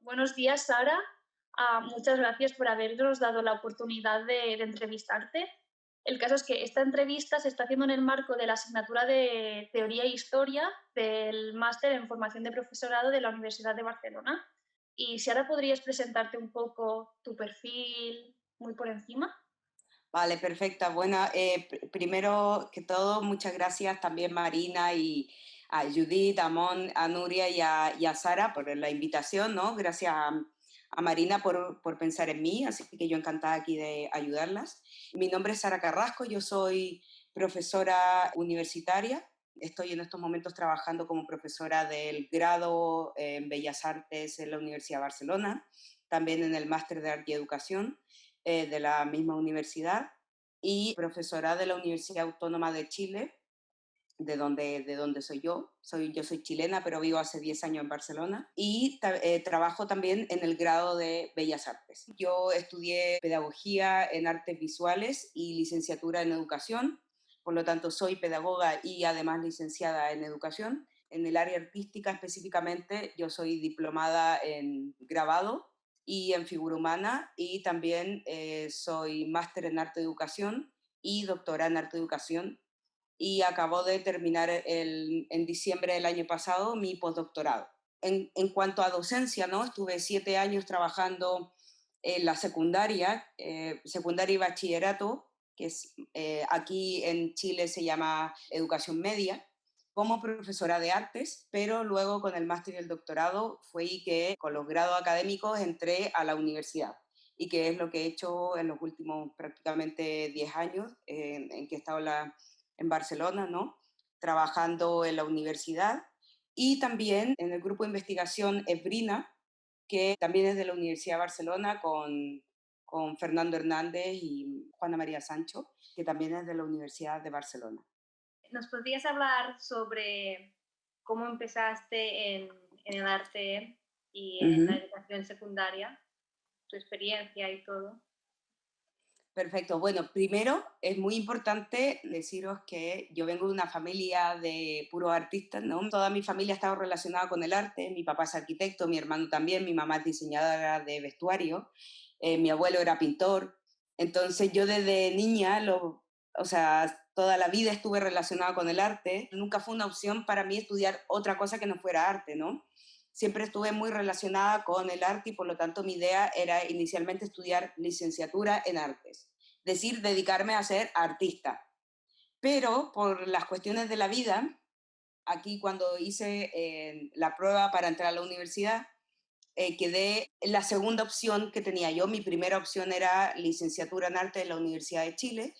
Buenos días, Sara. Muchas gracias por habernos dado la oportunidad de entrevistarte. El caso es que esta entrevista se está haciendo en el marco de la asignatura de Teoría e Historia del Máster en Formación de Profesorado de la Universidad de Barcelona. Y si ahora podrías presentarte un poco tu perfil muy por encima. Vale, perfecta. Bueno, primero que todo, muchas gracias también Marina y a Judith, a Mon, a Nuria y a Sara por la invitación, ¿no? Gracias a Marina por pensar en mí, así que yo encantada aquí de ayudarlas. Mi nombre es Sara Carrasco, yo soy profesora universitaria. Estoy en estos momentos trabajando como profesora del grado en Bellas Artes en la Universidad de Barcelona, también en el máster de Arte y Educación de la misma universidad y profesora de la Universidad Autónoma de Chile, de donde soy yo. Yo soy chilena, pero vivo hace 10 años en Barcelona y trabajo también en el grado de Bellas Artes. Yo estudié pedagogía en artes visuales y licenciatura en educación, por lo tanto soy pedagoga y además licenciada en educación. En el área artística específicamente, yo soy diplomada en grabado y en figura humana y también soy máster en arte educación y doctora en arte educación y acabo de terminar en diciembre del año pasado mi postdoctorado. En cuanto a docencia, ¿no? Estuve 7 años trabajando en la secundaria, secundaria y bachillerato, que es, aquí en Chile se llama educación media, como profesora de artes, pero luego con el máster y el doctorado fue que con los grados académicos entré a la universidad y que es lo que he hecho en los últimos prácticamente 10 años en que he estado en Barcelona, ¿no? Trabajando en la universidad y también en el grupo de investigación EBRINA, que también es de la Universidad de Barcelona con Fernando Hernández y Juana María Sancho, que también es de la Universidad de Barcelona. ¿Nos podrías hablar sobre cómo empezaste en el arte y en la Ujú. educación secundaria, tu experiencia y todo? Perfecto. Bueno, primero es muy importante deciros que yo vengo de una familia de puros artistas, ¿no? Toda mi familia ha estado relacionada con el arte. Mi papá es arquitecto, mi hermano también, mi mamá es diseñadora de vestuario, mi abuelo era pintor. Entonces yo desde niña, o sea, toda la vida estuve relacionada con el arte. Nunca fue una opción para mí estudiar otra cosa que no fuera arte, ¿no? Siempre estuve muy relacionada con el arte y por lo tanto mi idea era inicialmente estudiar licenciatura en artes, es decir, dedicarme a ser artista. Pero por las cuestiones de la vida, aquí cuando hice la prueba para entrar a la universidad, quedé en la segunda opción que tenía yo. Mi primera opción era licenciatura en arte en la Universidad de Chile,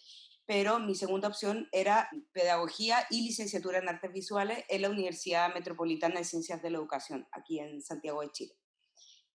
pero mi segunda opción era pedagogía y licenciatura en artes visuales en la Universidad Metropolitana de Ciencias de la Educación, aquí en Santiago de Chile.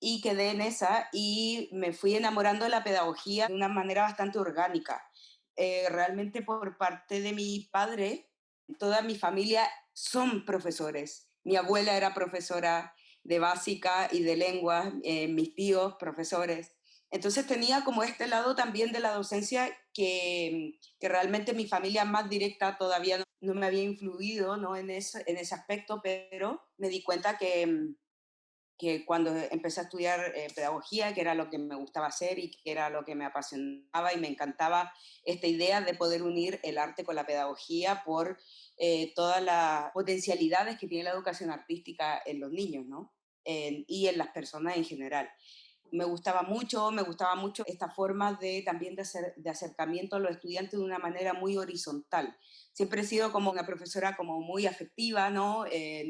Y quedé en esa y me fui enamorando de la pedagogía de una manera bastante orgánica. Realmente por parte de mi padre, toda mi familia son profesores. Mi abuela era profesora de básica y de lengua, mis tíos profesores. Entonces tenía como este lado también de la docencia que realmente mi familia más directa todavía no me había influido, ¿no? En ese aspecto, pero me di cuenta que cuando empecé a estudiar pedagogía, que era lo que me gustaba hacer y que era lo que me apasionaba y me encantaba esta idea de poder unir el arte con la pedagogía por todas las potencialidades que tiene la educación artística en los niños, ¿no? Y en las personas en general. Me gustaba mucho esta forma también de acercamiento a los estudiantes de una manera muy horizontal. Siempre he sido como una profesora como muy afectiva, ¿no?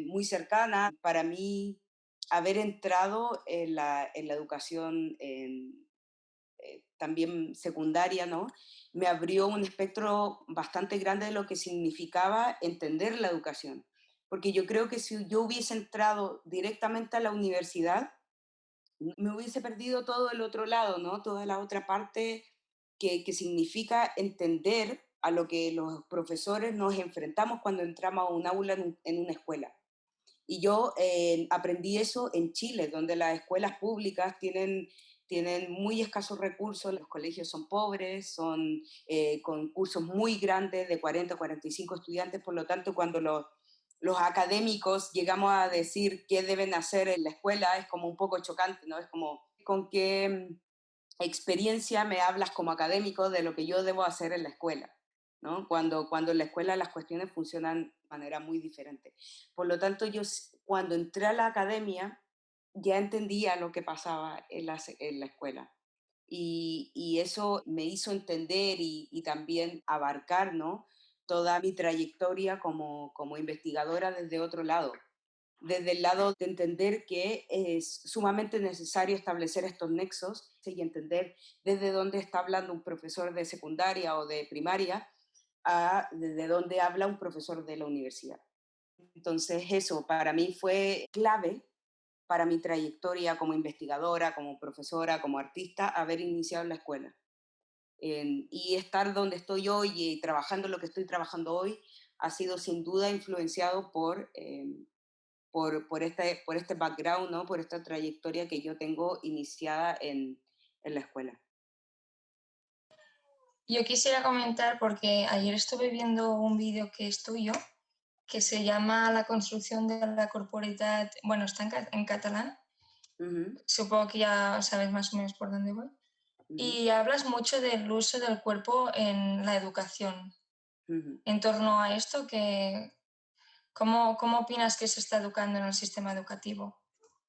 Muy cercana. Para mí, haber entrado en la educación también secundaria, ¿no? Me abrió un espectro bastante grande de lo que significaba entender la educación. Porque yo creo que si yo hubiese entrado directamente a la universidad, me hubiese perdido todo el otro lado, ¿no? Toda la otra parte que significa entender a lo que los profesores nos enfrentamos cuando entramos a un aula en una escuela. Y yo aprendí eso en Chile, donde las escuelas públicas tienen muy escasos recursos, los colegios son pobres, son con cursos muy grandes de 40 o 45 estudiantes, por lo tanto, cuando los académicos llegamos a decir qué deben hacer en la escuela, es como un poco chocante, ¿no? Es como, ¿con qué experiencia me hablas como académico de lo que yo debo hacer en la escuela? ¿No? Cuando en la escuela las cuestiones funcionan de manera muy diferente. Por lo tanto, cuando entré a la academia ya entendía lo que pasaba en la escuela. Y eso me hizo entender y también abarcar, ¿no? Toda mi trayectoria como investigadora desde otro lado, desde el lado de entender que es sumamente necesario establecer estos nexos y entender desde dónde está hablando un profesor de secundaria o de primaria a desde dónde habla un profesor de la universidad. Entonces eso para mí fue clave para mi trayectoria como investigadora, como profesora, como artista, haber iniciado en la escuela. Y estar donde estoy hoy y trabajando lo que estoy trabajando hoy ha sido sin duda influenciado por este background, ¿no? Por esta trayectoria que yo tengo iniciada en la escuela. Yo quisiera comentar, porque ayer estuve viendo un vídeo que es tuyo, que se llama La construcción de la corporeidad, bueno, está en catalán, Ujú, supongo que ya sabes más o menos por dónde voy, ujú, y hablas mucho del uso del cuerpo en la educación. ujú. En torno a esto, ¿cómo opinas que se está educando en el sistema educativo?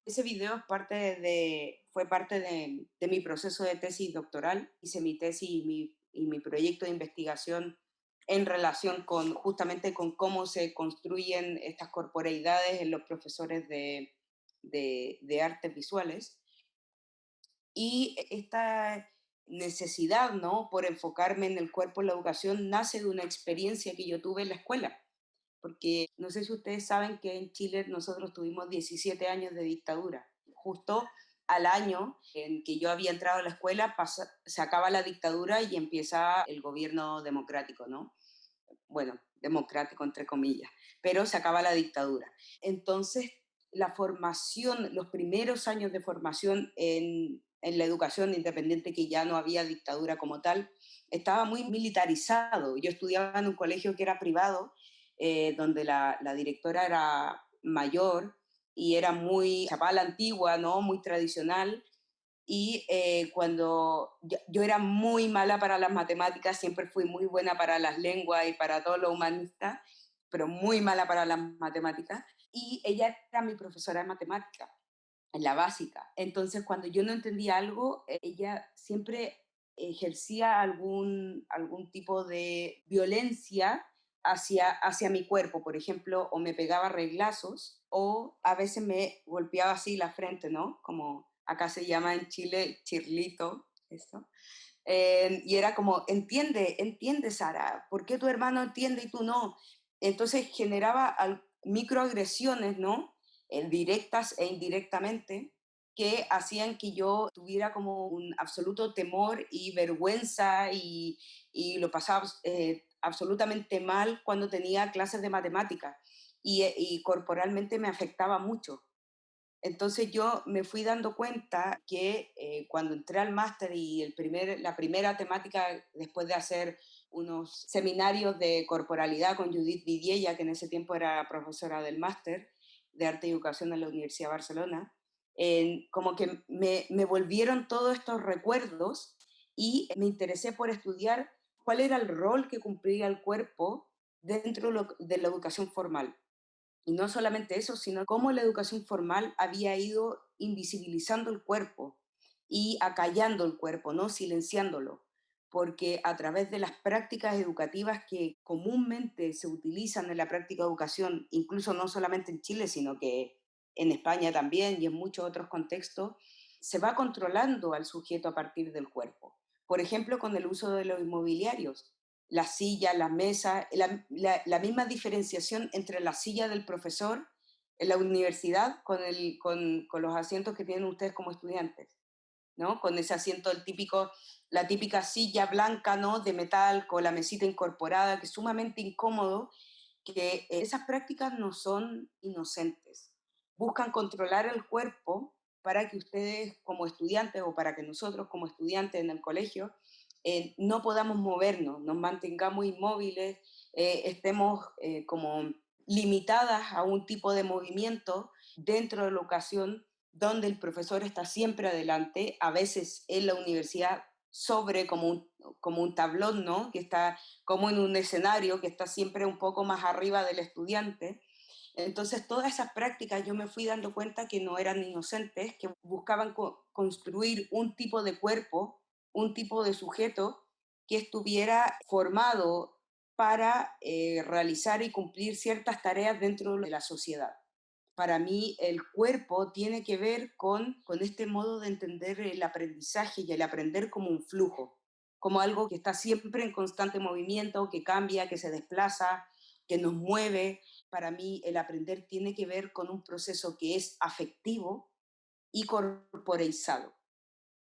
Ese video fue parte de mi proceso de tesis doctoral. Hice mi tesis y mi proyecto de investigación en relación con justamente con cómo se construyen estas corporeidades en los profesores de artes visuales. Y esta necesidad, ¿no? Por enfocarme en el cuerpo en la educación nace de una experiencia que yo tuve en la escuela. Porque no sé si ustedes saben que en Chile nosotros tuvimos 17 años de dictadura. Justo al año en que yo había entrado a la escuela se acaba la dictadura y empieza el gobierno democrático, ¿no? Bueno, democrático entre comillas, pero se acaba la dictadura. Entonces, la formación, los primeros años de formación en la educación independiente, que ya no había dictadura como tal, estaba muy militarizado. Yo estudiaba en un colegio que era privado, donde la directora era mayor y era muy chapala antigua, ¿no? Muy tradicional, y cuando yo era muy mala para las matemáticas, siempre fui muy buena para las lenguas y para todo lo humanista, pero muy mala para las matemáticas. Y ella era mi profesora de matemáticas, en la básica. Entonces, cuando yo no entendía algo, ella siempre ejercía algún tipo de violencia hacia mi cuerpo, por ejemplo, o me pegaba reglazos, o a veces me golpeaba así la frente, ¿no? Como acá se llama en Chile chirlito, esto. Y era como, entiende, Sara, ¿por qué tu hermano entiende y tú no? Entonces generaba microagresiones, ¿no? Directas e indirectamente, que hacían que yo tuviera como un absoluto temor y vergüenza y lo pasaba absolutamente mal cuando tenía clases de matemática y corporalmente me afectaba mucho. Entonces yo me fui dando cuenta que cuando entré al máster y la primera temática, después de hacer unos seminarios de corporalidad con Judith Vidiella, que en ese tiempo era profesora del máster de Arte y Educación en la Universidad de Barcelona, como que me volvieron todos estos recuerdos y me interesé por estudiar cuál era el rol que cumplía el cuerpo dentro de la educación formal. Y no solamente eso, sino cómo la educación formal había ido invisibilizando el cuerpo y acallando el cuerpo, no silenciándolo, porque a través de las prácticas educativas que comúnmente se utilizan en la práctica de educación, incluso no solamente en Chile, sino que en España también y en muchos otros contextos, se va controlando al sujeto a partir del cuerpo. Por ejemplo, con el uso de los inmobiliarios, la silla, la mesa, la misma diferenciación entre la silla del profesor en la universidad con los asientos que tienen ustedes como estudiantes, ¿no? Con ese asiento, la típica silla blanca, ¿no? De metal, con la mesita incorporada, que es sumamente incómodo, que esas prácticas no son inocentes. Buscan controlar el cuerpo para que ustedes como estudiantes o para que nosotros como estudiantes en el colegio no podamos movernos, nos mantengamos inmóviles, estemos como limitadas a un tipo de movimiento dentro de la educación donde el profesor está siempre adelante, a veces en la universidad sobre como un tablón, ¿no? Que está como en un escenario que está siempre un poco más arriba del estudiante. Entonces, todas esas prácticas yo me fui dando cuenta que no eran inocentes, que buscaban construir un tipo de cuerpo, un tipo de sujeto que estuviera formado para realizar y cumplir ciertas tareas dentro de la sociedad. Para mí el cuerpo tiene que ver con este modo de entender el aprendizaje y el aprender como un flujo, como algo que está siempre en constante movimiento, que cambia, que se desplaza, que nos mueve. Para mí el aprender tiene que ver con un proceso que es afectivo y corporeizado,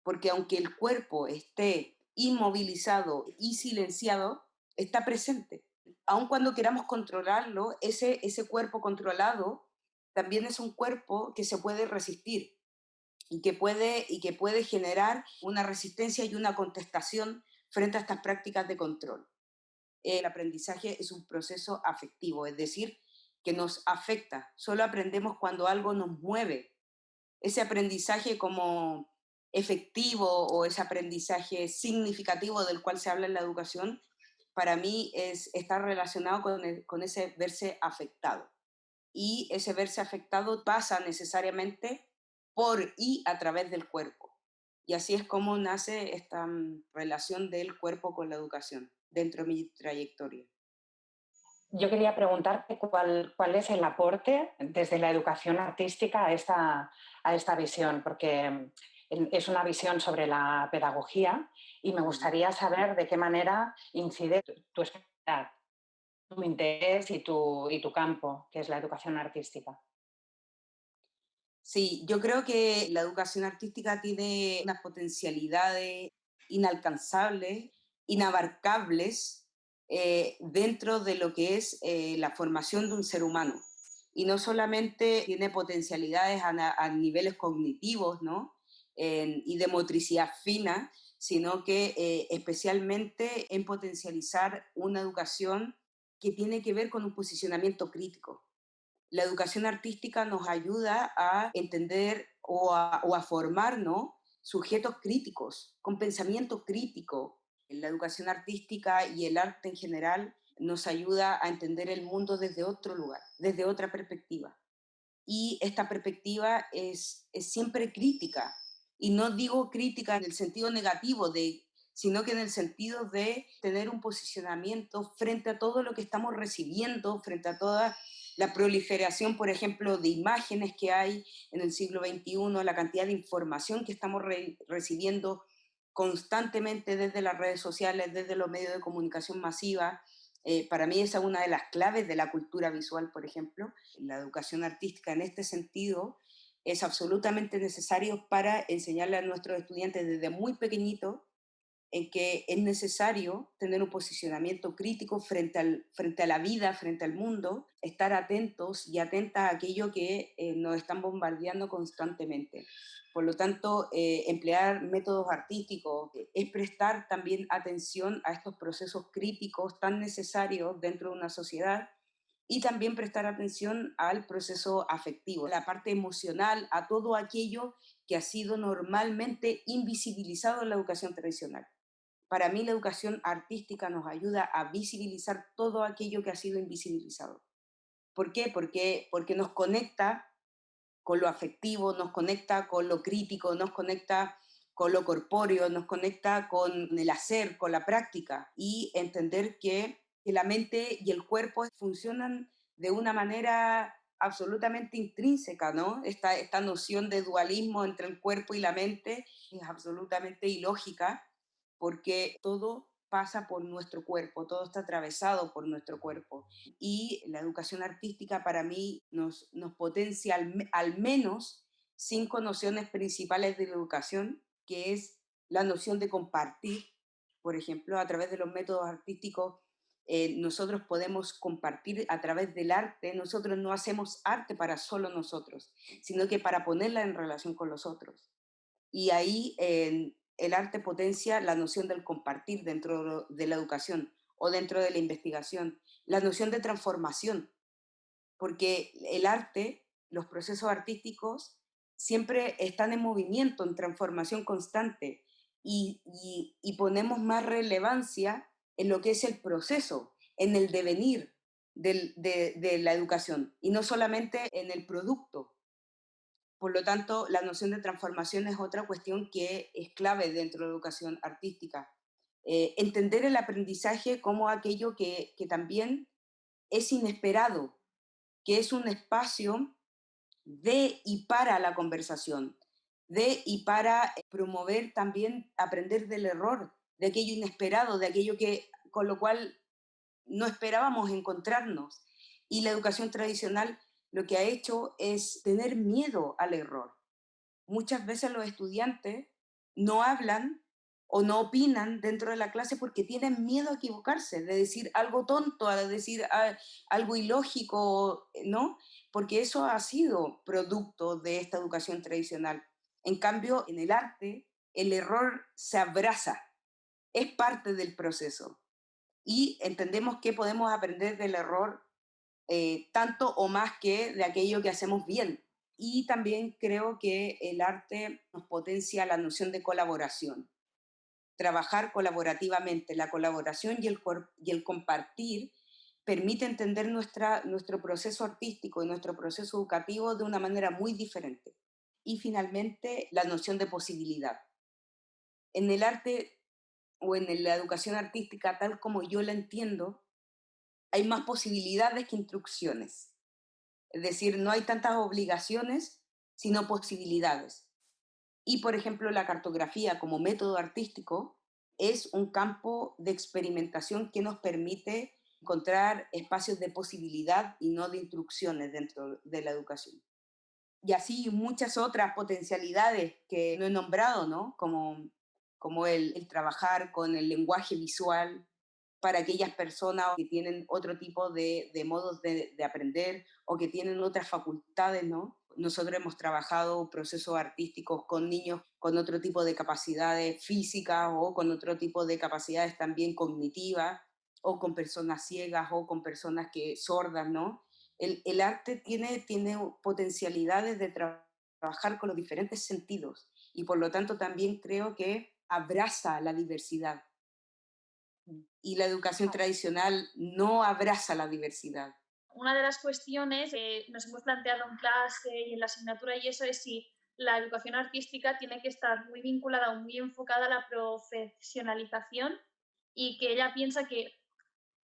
porque aunque el cuerpo esté inmovilizado y silenciado, está presente. Aun cuando queramos controlarlo, ese cuerpo controlado también es un cuerpo que se puede resistir y que puede generar una resistencia y una contestación frente a estas prácticas de control. El aprendizaje es un proceso afectivo, es decir, que nos afecta. Solo aprendemos cuando algo nos mueve. Ese aprendizaje como efectivo o ese aprendizaje significativo del cual se habla en la educación, para mí está relacionado con ese verse afectado. Y ese verse afectado pasa necesariamente por y a través del cuerpo. Y así es como nace esta relación del cuerpo con la educación dentro de mi trayectoria. Yo quería preguntarte cuál es el aporte desde la educación artística a esta visión, porque es una visión sobre la pedagogía y me Mm. gustaría saber de qué manera incide tu especialidad, tu interés y tu campo, que es la educación artística. Sí, yo creo que la educación artística tiene unas potencialidades inalcanzables, inabarcables, dentro de lo que es la formación de un ser humano. Y no solamente tiene potencialidades a niveles cognitivos, ¿no? Y de motricidad fina, sino que especialmente en potencializar una educación que tiene que ver con un posicionamiento crítico. La educación artística nos ayuda a entender o a formar, ¿no? Sujetos críticos, con pensamiento crítico. La educación artística y el arte en general nos ayuda a entender el mundo desde otro lugar, desde otra perspectiva. Y esta perspectiva es siempre crítica. Y no digo crítica en el sentido negativo, sino que en el sentido de tener un posicionamiento frente a todo lo que estamos recibiendo, frente a toda la proliferación, por ejemplo, de imágenes que hay en el siglo XXI, la cantidad de información que estamos recibiendo constantemente desde las redes sociales, desde los medios de comunicación masiva. Para mí esa es una de las claves de la cultura visual, por ejemplo. La educación artística en este sentido es absolutamente necesario para enseñarle a nuestros estudiantes desde muy pequeñitos en que es necesario tener un posicionamiento crítico frente a la vida, frente al mundo, estar atentos y atentas a aquello que nos están bombardeando constantemente. Por lo tanto, emplear métodos artísticos es prestar también atención a estos procesos críticos tan necesarios dentro de una sociedad y también prestar atención al proceso afectivo, la parte emocional, a todo aquello que ha sido normalmente invisibilizado en la educación tradicional. Para mí la educación artística nos ayuda a visibilizar todo aquello que ha sido invisibilizado. ¿Por qué? Porque nos conecta con lo afectivo, nos conecta con lo crítico, nos conecta con lo corpóreo, nos conecta con el hacer, con la práctica y entender que la mente y el cuerpo funcionan de una manera absolutamente intrínseca, ¿no? Esta noción de dualismo entre el cuerpo y la mente es absolutamente ilógica porque todo pasa por nuestro cuerpo, todo está atravesado por nuestro cuerpo. Y la educación artística para mí nos potencia al menos cinco nociones principales de la educación, que es la noción de compartir, por ejemplo, a través de los métodos artísticos. Nosotros podemos compartir a través del arte. Nosotros no hacemos arte para solo nosotros, sino que para ponerla en relación con los otros. Y ahí el arte potencia la noción del compartir dentro de la educación o dentro de la investigación, la noción de transformación. porque el arte, los procesos artísticos, siempre están en movimiento, en transformación constante, y ponemos más relevancia en lo que es el proceso, en el devenir de la educación, y no solamente en el producto. Por lo tanto, la noción de transformación es otra cuestión que es clave dentro de la educación artística. Entender el aprendizaje como aquello que también es inesperado, que es un espacio de y para la conversación, de y para promover también aprender del error, de aquello inesperado, de aquello que con lo cual no esperábamos encontrarnos. Y la educación tradicional lo que ha hecho es tener miedo al error. Muchas veces los estudiantes no hablan o no opinan dentro de la clase porque tienen miedo a equivocarse, de decir algo tonto, a decir algo ilógico, ¿no? Porque eso ha sido producto de esta educación tradicional. En cambio, en el arte, el error se abraza, es parte del proceso. Y entendemos que podemos aprender del error tanto o más que de aquello que hacemos bien. Y también creo que el arte nos potencia la noción de colaboración, trabajar colaborativamente. La colaboración y el compartir permite entender nuestro proceso artístico y nuestro proceso educativo de una manera muy diferente. Y finalmente, la noción de posibilidad. En el arte o en la educación artística, tal como yo la entiendo, hay más posibilidades que instrucciones. Es decir, no hay tantas obligaciones, sino posibilidades. Y, por ejemplo, la cartografía como método artístico es un campo de experimentación que nos permite encontrar espacios de posibilidad y no de instrucciones dentro de la educación. Y así muchas otras potencialidades que no he nombrado, ¿no? Como el trabajar con el lenguaje visual, para aquellas personas que tienen otro tipo de modos de aprender o que tienen otras facultades, ¿no? Nosotros hemos trabajado procesos artísticos con niños con otro tipo de capacidades físicas o con otro tipo de capacidades también cognitivas, o con personas ciegas o con personas sordas, ¿no? El arte tiene potencialidades de trabajar con los diferentes sentidos y por lo tanto también creo que abraza la diversidad y la educación tradicional no abraza la diversidad. Una de las cuestiones que nos hemos planteado en clase y en la asignatura y eso es si la educación artística tiene que estar muy vinculada o muy enfocada a la profesionalización y que ella piensa que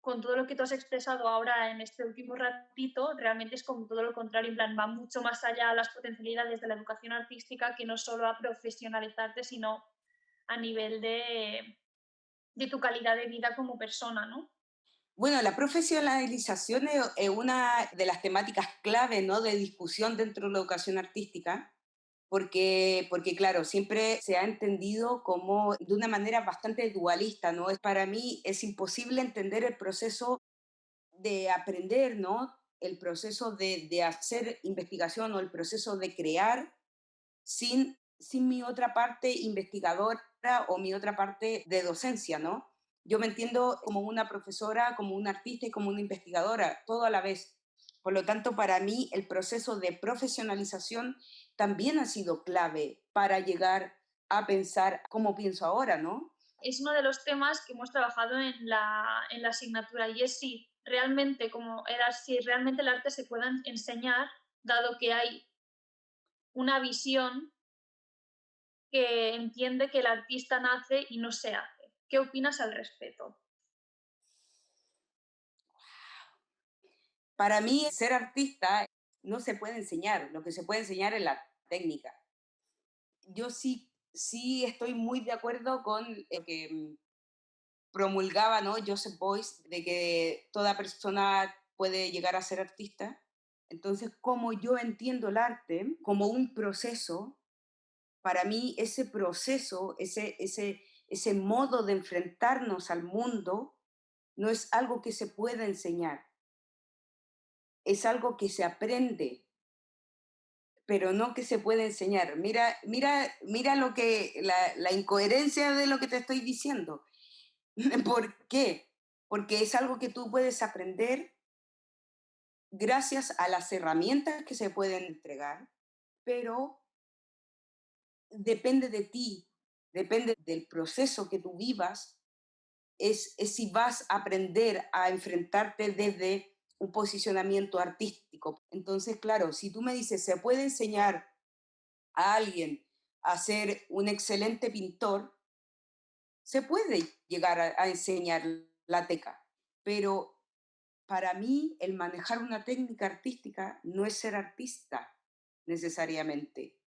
con todo lo que tú has expresado ahora en este último ratito, realmente es como todo lo contrario, en plan, va mucho más allá a las potencialidades de la educación artística que no solo a profesionalizarte, sino a nivel de tu calidad de vida como persona, ¿no? Bueno, la profesionalización es una de las temáticas clave, ¿no? De discusión dentro de la educación artística, porque claro, siempre se ha entendido como de una manera bastante dualista, ¿no? Para mí es imposible entender el proceso de aprender, ¿no? El proceso de hacer investigación o el proceso de crear sin mi otra parte investigadora o mi otra parte de docencia, ¿no? Yo me entiendo como una profesora, como una artista y como una investigadora, todo a la vez. Por lo tanto, para mí el proceso de profesionalización también ha sido clave para llegar a pensar como pienso ahora, ¿no? Es uno de los temas que hemos trabajado en la asignatura y es si realmente, si realmente el arte se pueda enseñar, dado que hay una visión que entiende que el artista nace y no se hace. ¿Qué opinas al respecto? Para mí, ser artista no se puede enseñar, lo que se puede enseñar es la técnica. Yo sí estoy muy de acuerdo con lo que promulgaba, ¿no? Joseph Beuys, de que toda persona puede llegar a ser artista. Entonces, como yo entiendo el arte como un proceso, para mí ese proceso, ese modo de enfrentarnos al mundo, no es algo que se pueda enseñar, es algo que se aprende, pero no que se puede enseñar. Mira la incoherencia de lo que te estoy diciendo. ¿Por qué? Porque es algo que tú puedes aprender gracias a las herramientas que se pueden entregar, pero depende de ti, depende del proceso que tú vivas, es si vas a aprender a enfrentarte desde un posicionamiento artístico. Entonces, claro, si tú me dices, ¿se puede enseñar a alguien a ser un excelente pintor? Se puede llegar a enseñar la teca, pero para mí el manejar una técnica artística no es ser artista necesariamente,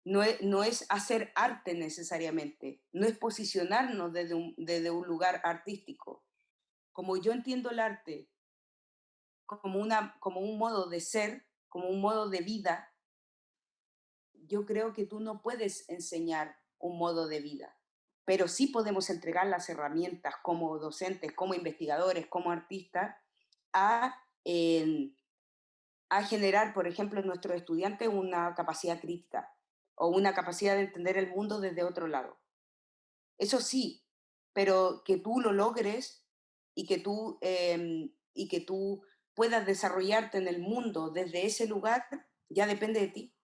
no es hacer arte necesariamente, no es posicionarnos desde un lugar artístico. Como yo entiendo el arte como un modo de ser, como un modo de vida, yo creo que tú no puedes enseñar un modo de vida, pero sí podemos entregar las herramientas como docentes, como investigadores, como artistas, a, eh, a generar, por ejemplo, en nuestros estudiantes una capacidad crítica o una capacidad de entender el mundo desde otro lado. Eso sí, pero que tú lo logres y que tú puedas desarrollarte en el mundo desde ese lugar, ya depende de ti.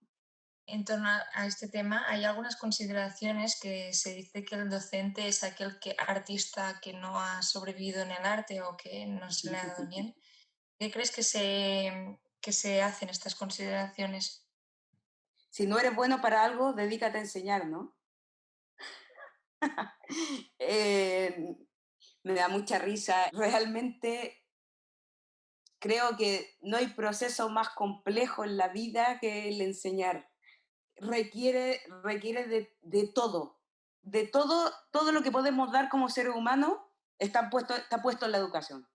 En torno a este tema, hay algunas consideraciones que se dice que el docente es aquel artista que no ha sobrevivido en el arte o que no se le ha dado bien. ¿Qué crees que se hacen estas consideraciones? Si no eres bueno para algo, dedícate a enseñar, ¿no? Eh, Me da mucha risa. Realmente creo que no hay proceso más complejo en la vida que el enseñar. Requiere de todo, todo lo que podemos dar como seres humanos está puesto en la educación.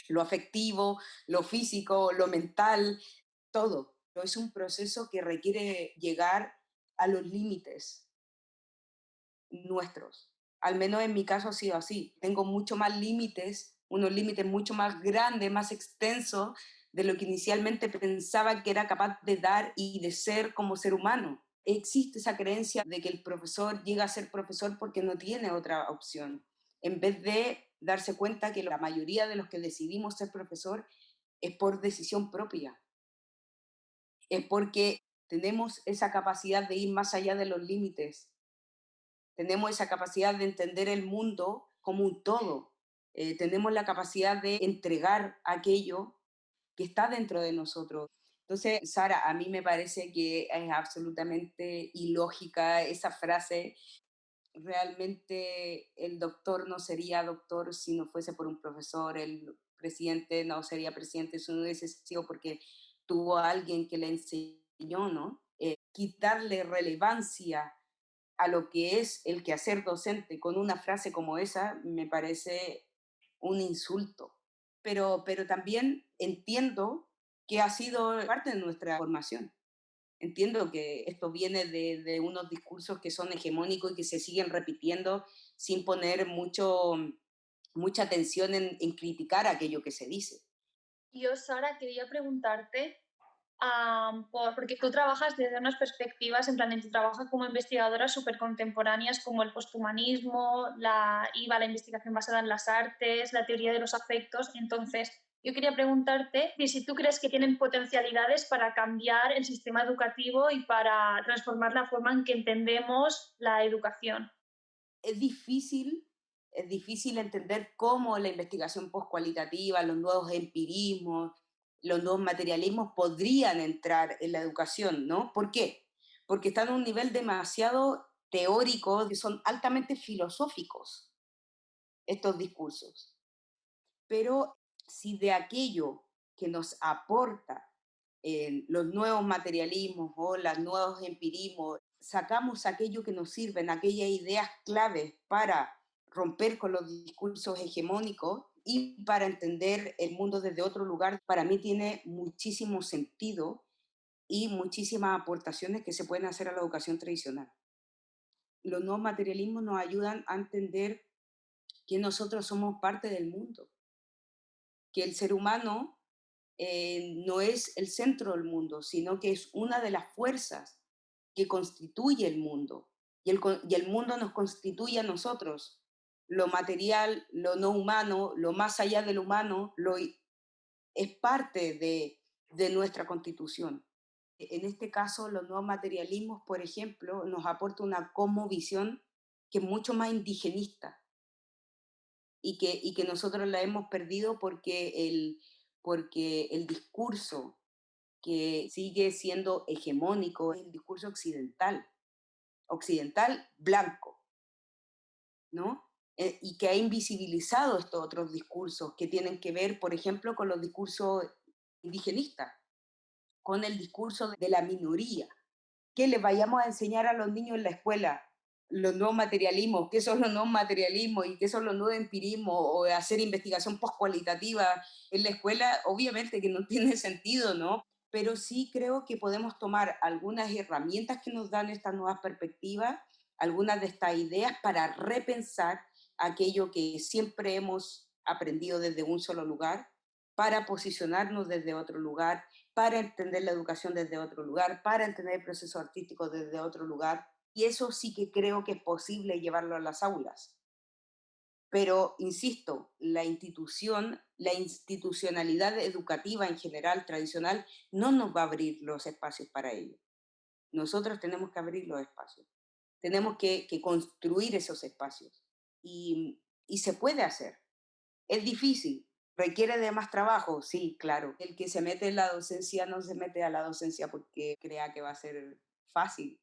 Lo afectivo, lo físico, lo mental, todo. Pero es un proceso que requiere llegar a los límites nuestros. Al menos en mi caso ha sido así. Tengo mucho más límites, unos límites mucho más grandes, más extensos de lo que inicialmente pensaba que era capaz de dar y de ser como ser humano. Existe esa creencia de que el profesor llega a ser profesor porque no tiene otra opción, en vez de darse cuenta que la mayoría de los que decidimos ser profesor es por decisión propia, es porque tenemos esa capacidad de ir más allá de los límites, tenemos esa capacidad de entender el mundo como un todo, tenemos la capacidad de entregar aquello que está dentro de nosotros. Entonces, Sara, a mí me parece que es absolutamente ilógica esa frase. Realmente el doctor no sería doctor si no fuese por un profesor, el presidente no sería presidente si no hubiese sido porque tuvo a alguien que le enseñó, ¿no? Quitarle relevancia a lo que es el quehacer docente con una frase como esa me parece un insulto. Pero también entiendo que ha sido parte de nuestra formación. Entiendo que esto viene de unos discursos que son hegemónicos y que se siguen repitiendo sin poner mucha atención en criticar aquello que se dice. Yo, Sara, quería preguntarte, porque tú trabajas desde unas perspectivas, en plan, en tu trabajo como investigadora súper contemporáneas como el posthumanismo, la IVA, la investigación basada en las artes, la teoría de los afectos. Entonces, yo quería preguntarte si tú crees que tienen potencialidades para cambiar el sistema educativo y para transformar la forma en que entendemos la educación. Es difícil, es difícil entender cómo la investigación postcualitativa, los nuevos empirismos, los nuevos materialismos podrían entrar en la educación, ¿no? ¿Por qué? Porque están a un nivel demasiado teórico, que son altamente filosóficos estos discursos. Pero si de aquello que nos aporta los nuevos materialismos o los nuevos empirismos, sacamos aquello que nos sirven, aquellas ideas claves para romper con los discursos hegemónicos y para entender el mundo desde otro lugar, para mí tiene muchísimo sentido y muchísimas aportaciones que se pueden hacer a la educación tradicional. Los nuevos materialismos nos ayudan a entender que nosotros somos parte del mundo, que el ser humano no es el centro del mundo, sino que es una de las fuerzas que constituye el mundo. Y el mundo nos constituye a nosotros. Lo material, lo no humano, lo más allá del humano, es parte de nuestra Constitución. En este caso, los nuevos materialismos, por ejemplo, nos aporta una cosmovisión que es mucho más indigenista y que nosotros la hemos perdido porque el discurso que sigue siendo hegemónico es el discurso occidental blanco, ¿no? Y que ha invisibilizado estos otros discursos que tienen que ver, por ejemplo, con los discursos indigenistas, con el discurso de la minoría. Que les vayamos a enseñar a los niños en la escuela los nuevos materialismos, qué son los nuevos materialismos y qué son los nuevos empirismos, o hacer investigación postcualitativa en la escuela, obviamente que no tiene sentido, ¿no? Pero sí creo que podemos tomar algunas herramientas que nos dan estas nuevas perspectivas, algunas de estas ideas para repensar aquello que siempre hemos aprendido desde un solo lugar, para posicionarnos desde otro lugar, para entender la educación desde otro lugar, para entender el proceso artístico desde otro lugar. Y eso sí que creo que es posible llevarlo a las aulas. Pero, insisto, la institucionalidad educativa en general, tradicional, no nos va a abrir los espacios para ello. Nosotros tenemos que abrir los espacios. Tenemos que construir esos espacios. Y se puede hacer. Es difícil, requiere de más trabajo, sí, claro. El que se mete en la docencia no se mete a la docencia porque crea que va a ser fácil.